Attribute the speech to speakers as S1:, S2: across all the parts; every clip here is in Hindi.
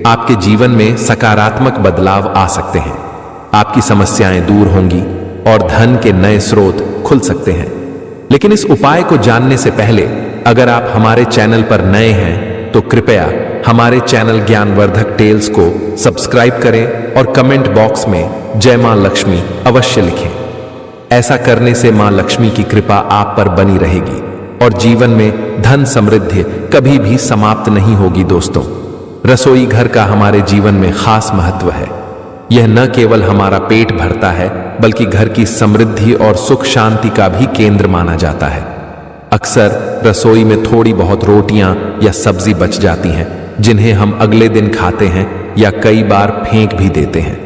S1: आपके जीवन में सकारात्मक बदलाव आ सकते हैं। आपकी समस्याएं दूर होंगी और धन के नए स्रोत खुल सकते हैं। लेकिन इस उपाय को जानने से पहले अगर आप हमारे चैनल पर नए हैं तो कृपया हमारे चैनल ज्ञानवर्धक टेल्स को सब्सक्राइब करें और कमेंट बॉक्स में जय मां लक्ष्मी अवश्य लिखें। ऐसा करने से मां लक्ष्मी की कृपा आप पर बनी रहेगी और जीवन में धन समृद्धि कभी भी समाप्त नहीं होगी। दोस्तों, रसोई घर का हमारे जीवन में खास महत्व है। यह न केवल हमारा पेट भरता है बल्कि घर की समृद्धि और सुख शांति का भी केंद्र माना जाता है। अक्सर रसोई में थोड़ी बहुत रोटियां या सब्जी बच जाती हैं जिन्हें हम अगले दिन खाते हैं या कई बार फेंक भी देते हैं।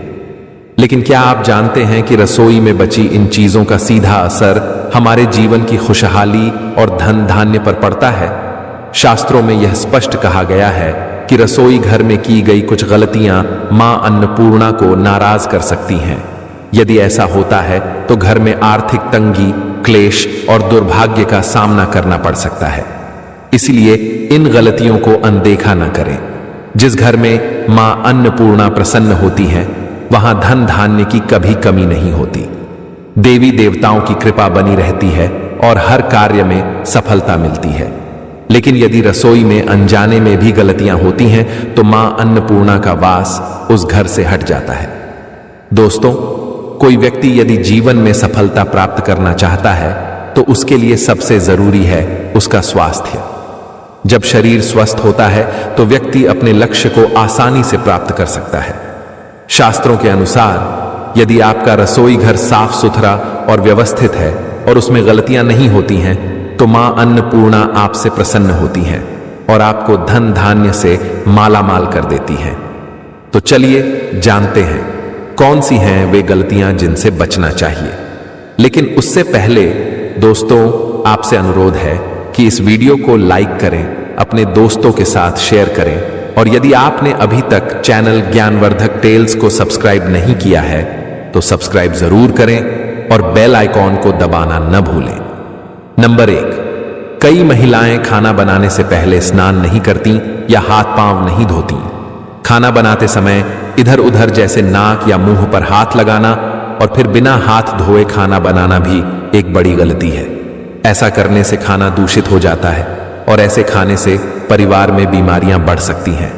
S1: लेकिन क्या आप जानते हैं कि रसोई में बची इन चीजों का सीधा असर हमारे जीवन की खुशहाली और धन धान्य पर पड़ता है? शास्त्रों में यह स्पष्ट कहा गया है कि रसोई घर में की गई कुछ गलतियां मां अन्नपूर्णा को नाराज कर सकती हैं। यदि ऐसा होता है तो घर में आर्थिक तंगी, क्लेश और दुर्भाग्य का सामना करना पड़ सकता है। इसलिए इन गलतियों को अनदेखा न करें। जिस घर में मां अन्नपूर्णा प्रसन्न होती हैं, वहां धन धान्य की कभी कमी नहीं होती। देवी देवताओं की कृपा बनी रहती है और हर कार्य में सफलता मिलती है। लेकिन यदि रसोई में अनजाने में भी गलतियां होती हैं तो मां अन्नपूर्णा का वास उस घर से हट जाता है। दोस्तों, कोई व्यक्ति यदि जीवन में सफलता प्राप्त करना चाहता है तो उसके लिए सबसे जरूरी है उसका स्वास्थ्य। जब शरीर स्वस्थ होता है तो व्यक्ति अपने लक्ष्य को आसानी से प्राप्त कर सकता है। शास्त्रों के अनुसार यदि आपका रसोई घर साफ सुथरा और व्यवस्थित है और उसमें गलतियां नहीं होती हैं तो मां अन्नपूर्णा आपसे प्रसन्न होती हैं और आपको धन धान्य से मालामाल कर देती हैं। तो चलिए जानते हैं कौन सी हैं वे गलतियां जिनसे बचना चाहिए। लेकिन उससे पहले दोस्तों, आपसे अनुरोध है कि इस वीडियो को लाइक करें, अपने दोस्तों के साथ शेयर करें और यदि आपने अभी तक चैनल ज्ञानवर्धक टेल्स को सब्सक्राइब नहीं किया है तो सब्सक्राइब जरूर करें और बेल आइकॉन को दबाना न भूलें। नंबर 1, कई महिलाएं खाना बनाने से पहले स्नान नहीं करती या हाथ पांव नहीं धोती। खाना बनाते समय इधर उधर जैसे नाक या मुंह पर हाथ लगाना और फिर बिना हाथ धोए खाना बनाना भी एक बड़ी गलती है। ऐसा करने से खाना दूषित हो जाता है और ऐसे खाने से परिवार में बीमारियां बढ़ सकती हैं।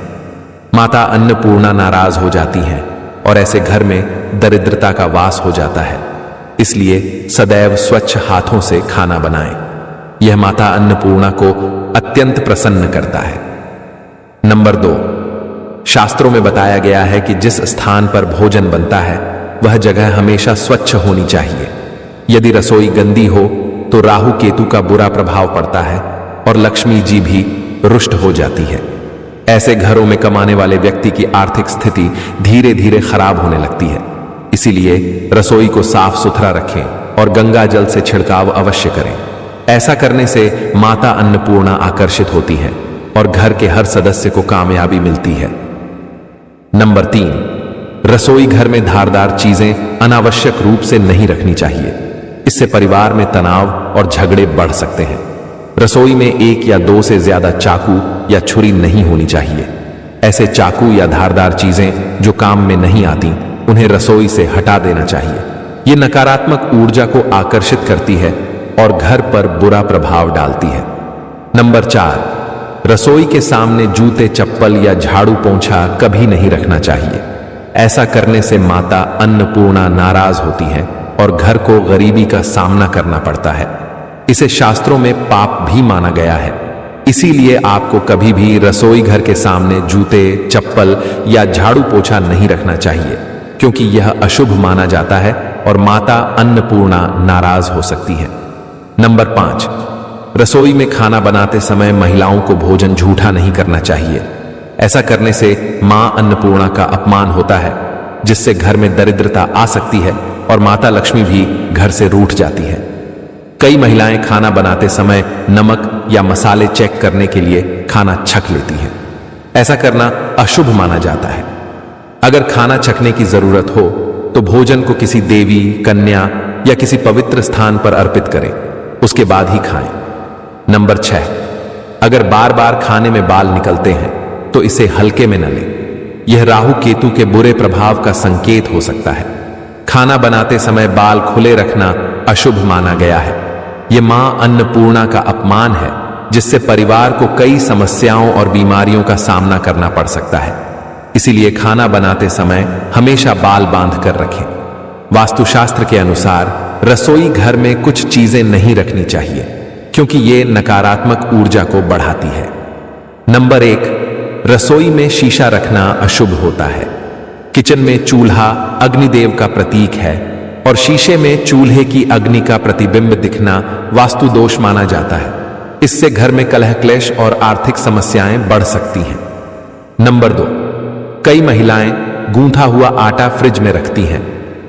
S1: माता अन्नपूर्णा नाराज हो जाती हैं और ऐसे घर में दरिद्रता का वास हो जाता है। इसलिए सदैव स्वच्छ हाथों से खाना बनाएं। यह माता अन्नपूर्णा को अत्यंत प्रसन्न करता है। नंबर 2, शास्त्रों में बताया गया है कि जिस स्थान पर भोजन बनता है वह जगह हमेशा स्वच्छ होनी चाहिए। यदि रसोई गंदी हो तो राहु केतु का बुरा प्रभाव पड़ता है और लक्ष्मी जी भी रुष्ट हो जाती है। ऐसे घरों में कमाने वाले व्यक्ति की आर्थिक स्थिति धीरे धीरे खराब होने लगती है। इसीलिए रसोई को साफ सुथरा रखें और गंगा जल से छिड़काव अवश्य करें। ऐसा करने से माता अन्नपूर्णा आकर्षित होती है और घर के हर सदस्य को कामयाबी मिलती है। नंबर 3, रसोई घर में धारदार चीजें अनावश्यक रूप से नहीं रखनी चाहिए। इससे परिवार में तनाव और झगड़े बढ़ सकते हैं। रसोई में 1 या 2 से ज्यादा चाकू या छुरी नहीं होनी चाहिए। ऐसे चाकू या धारदार चीजें जो काम में नहीं आती उन्हें रसोई से हटा देना चाहिए। ये नकारात्मक ऊर्जा को आकर्षित करती है और घर पर बुरा प्रभाव डालती है। नंबर 4, रसोई के सामने जूते, चप्पल या झाड़ू पोंछा कभी नहीं रखना चाहिए। ऐसा करने से माता अन्नपूर्णा नाराज होती है और घर को गरीबी का सामना करना पड़ता है। इसे शास्त्रों में पाप भी माना गया है। इसीलिए आपको कभी भी रसोई घर के सामने जूते, चप्पल या झाड़ू पोछा नहीं रखना चाहिए, क्योंकि यह अशुभ माना जाता है और माता अन्नपूर्णा नाराज हो सकती है। नंबर 5, रसोई में खाना बनाते समय महिलाओं को भोजन झूठा नहीं करना चाहिए। ऐसा करने से मां अन्नपूर्णा का अपमान होता है, जिससे घर में दरिद्रता आ सकती है और माता लक्ष्मी भी घर से रूठ जाती है। कई महिलाएं खाना बनाते समय नमक या मसाले चेक करने के लिए खाना छक लेती हैं। ऐसा करना अशुभ माना जाता है। अगर खाना छकने की जरूरत हो तो भोजन को किसी देवी, कन्या या किसी पवित्र स्थान पर अर्पित करें, उसके बाद ही खाएं। नंबर 6, अगर बार बार खाने में बाल निकलते हैं तो इसे हल्के में न लें। यह राहु केतु के बुरे प्रभाव का संकेत हो सकता है। खाना बनाते समय बाल खुले रखना अशुभ माना गया है। यह मां अन्नपूर्णा का अपमान है, जिससे परिवार को कई समस्याओं और बीमारियों का सामना करना पड़ सकता है। इसीलिए खाना बनाते समय हमेशा बाल बांध कर रखें। वास्तुशास्त्र के अनुसार रसोई घर में कुछ चीजें नहीं रखनी चाहिए, क्योंकि ये नकारात्मक ऊर्जा को बढ़ाती है। नंबर 1, रसोई में शीशा रखना अशुभ होता है। किचन में चूल्हा अग्निदेव का प्रतीक है और शीशे में चूल्हे की अग्नि का प्रतिबिंब दिखना वास्तु दोष माना जाता है। इससे घर में कलह क्लेश और आर्थिक समस्याएं बढ़ सकती हैं। नंबर 2, कई महिलाएं गूंथा हुआ आटा फ्रिज में रखती हैं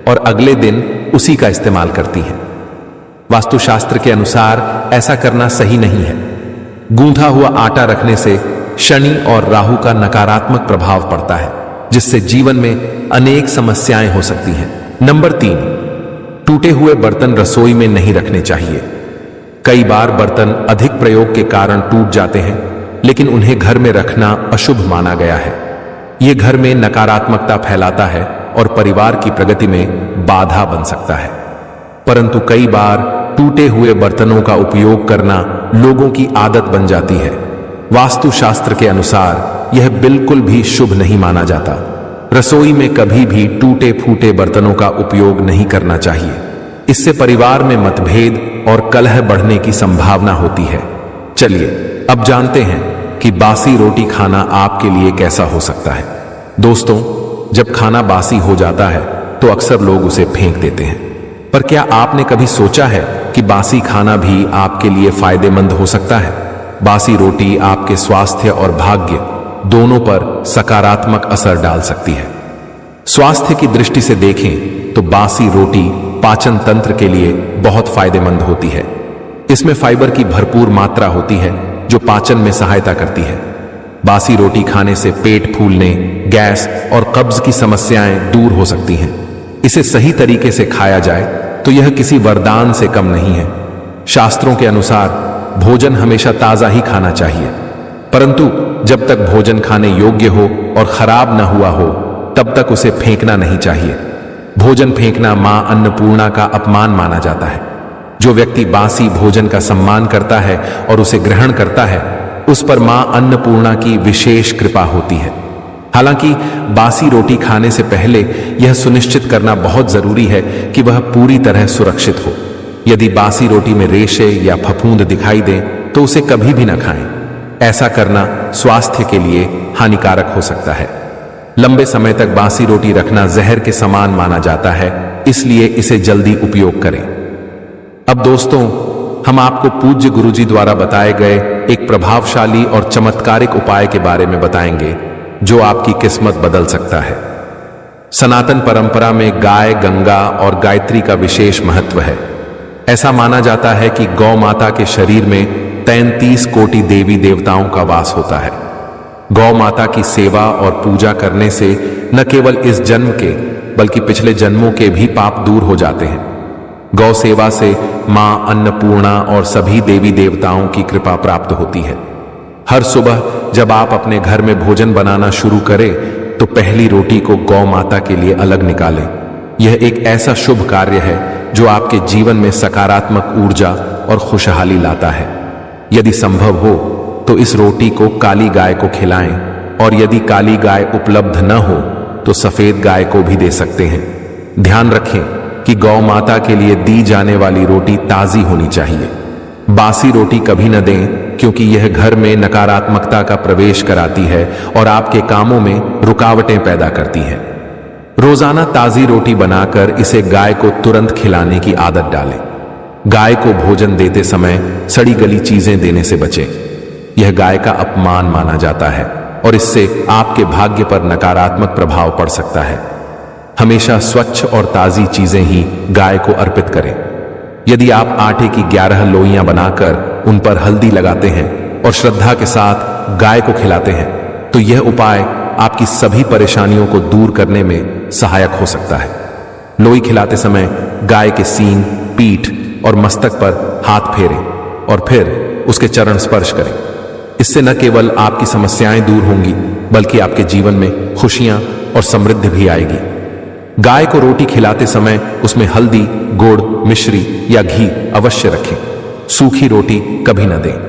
S1: और अगले दिन उसी का इस्तेमाल करती हैं। वास्तुशास्त्र के अनुसार ऐसा करना सही नहीं है। गूंथा हुआ आटा रखने से शनि और राहु का नकारात्मक प्रभाव पड़ता है, जिससे जीवन में अनेक समस्याएं हो सकती हैं। नंबर 3, टूटे हुए बर्तन रसोई में नहीं रखने चाहिए। कई बार बर्तन अधिक प्रयोग के कारण टूट जाते हैं, लेकिन उन्हें घर में रखना अशुभ माना गया है। यह घर में नकारात्मकता फैलाता है और परिवार की प्रगति में बाधा बन सकता है। परंतु कई बार टूटे हुए बर्तनों का उपयोग करना लोगों की आदत बन जाती है। वास्तुशास्त्र के अनुसार यह बिल्कुल भी शुभ नहीं माना जाता। रसोई में कभी भी टूटे फूटे बर्तनों का उपयोग नहीं करना चाहिए। इससे परिवार में मतभेद और कलह बढ़ने की संभावना होती है। चलिए अब जानते हैं कि बासी रोटी खाना आपके लिए कैसा हो सकता है। दोस्तों, जब खाना बासी हो जाता है तो अक्सर लोग उसे फेंक देते हैं, पर क्या आपने कभी सोचा है कि बासी खाना भी आपके लिए फायदेमंद हो सकता है? बासी रोटी आपके स्वास्थ्य और भाग्य दोनों पर सकारात्मक असर डाल सकती है। स्वास्थ्य की दृष्टि से देखें तो बासी रोटी पाचन तंत्र के लिए बहुत फायदेमंद होती है। इसमें फाइबर की भरपूर मात्रा होती है जो पाचन में सहायता करती है। बासी रोटी खाने से पेट फूलने, गैस और कब्ज की समस्याएं दूर हो सकती हैं। इसे सही तरीके से खाया जाए तो यह किसी वरदान से कम नहीं है। शास्त्रों के अनुसार भोजन हमेशा ताजा ही खाना चाहिए, परंतु जब तक भोजन खाने योग्य हो और खराब न हुआ हो तब तक उसे फेंकना नहीं चाहिए। भोजन फेंकना मां अन्नपूर्णा का अपमान माना जाता है। जो व्यक्ति बासी भोजन का सम्मान करता है और उसे ग्रहण करता है, उस पर मां अन्नपूर्णा की विशेष कृपा होती है। हालांकि बासी रोटी खाने से पहले यह सुनिश्चित करना बहुत जरूरी है कि वह पूरी तरह सुरक्षित हो। यदि बासी रोटी में रेशे या फफूंद दिखाई दें तो उसे कभी भी न खाएं। ऐसा करना स्वास्थ्य के लिए हानिकारक हो सकता है। लंबे समय तक बासी रोटी रखना जहर के समान माना जाता है, इसलिए इसे जल्दी उपयोग करें। अब दोस्तों, हम आपको पूज्य गुरुजी द्वारा बताए गए एक प्रभावशाली और चमत्कारिक उपाय के बारे में बताएंगे जो आपकी किस्मत बदल सकता है। सनातन परंपरा में गाय, गंगा और गायत्री का विशेष महत्व है। ऐसा माना जाता है कि गौ माता के शरीर में 33 कोटि देवी देवताओं का वास होता है। गौ माता की सेवा और पूजा करने से न केवल इस जन्म के बल्कि पिछले जन्मों के भी पाप दूर हो जाते हैं। गौ सेवा से मां अन्नपूर्णा और सभी देवी देवताओं की कृपा प्राप्त होती है। हर सुबह जब आप अपने घर में भोजन बनाना शुरू करें तो पहली रोटी को गौ माता के लिए अलग निकालें। यह एक ऐसा शुभ कार्य है जो आपके जीवन में सकारात्मक ऊर्जा और खुशहाली लाता है। यदि संभव हो तो इस रोटी को काली गाय को खिलाएं, और यदि काली गाय उपलब्ध न हो तो सफेद गाय को भी दे सकते हैं। ध्यान रखें कि गौ माता के लिए दी जाने वाली रोटी ताजी होनी चाहिए। बासी रोटी कभी न दें, क्योंकि यह घर में नकारात्मकता का प्रवेश कराती है और आपके कामों में रुकावटें पैदा करती है। रोजाना ताजी रोटी बनाकर इसे गाय को तुरंत खिलाने की आदत डालें। गाय को भोजन देते समय सड़ी गली चीजें देने से बचें। यह गाय का अपमान माना जाता है और इससे आपके भाग्य पर नकारात्मक प्रभाव पड़ सकता है। हमेशा स्वच्छ और ताजी चीजें ही गाय को अर्पित करें। यदि आप आटे की 11 लोइयां बनाकर उन पर हल्दी लगाते हैं और श्रद्धा के साथ गाय को खिलाते हैं तो यह उपाय आपकी सभी परेशानियों को दूर करने में सहायक हो सकता है। लोई खिलाते समय गाय के सींग, पीठ और मस्तक पर हाथ फेरें और फिर उसके चरण स्पर्श करें। इससे न केवल आपकी समस्याएं दूर होंगी बल्कि आपके जीवन में खुशियां और समृद्धि भी आएगी। गाय को रोटी खिलाते समय उसमें हल्दी, गुड़, मिश्री या घी अवश्य रखें। सूखी रोटी कभी न दें।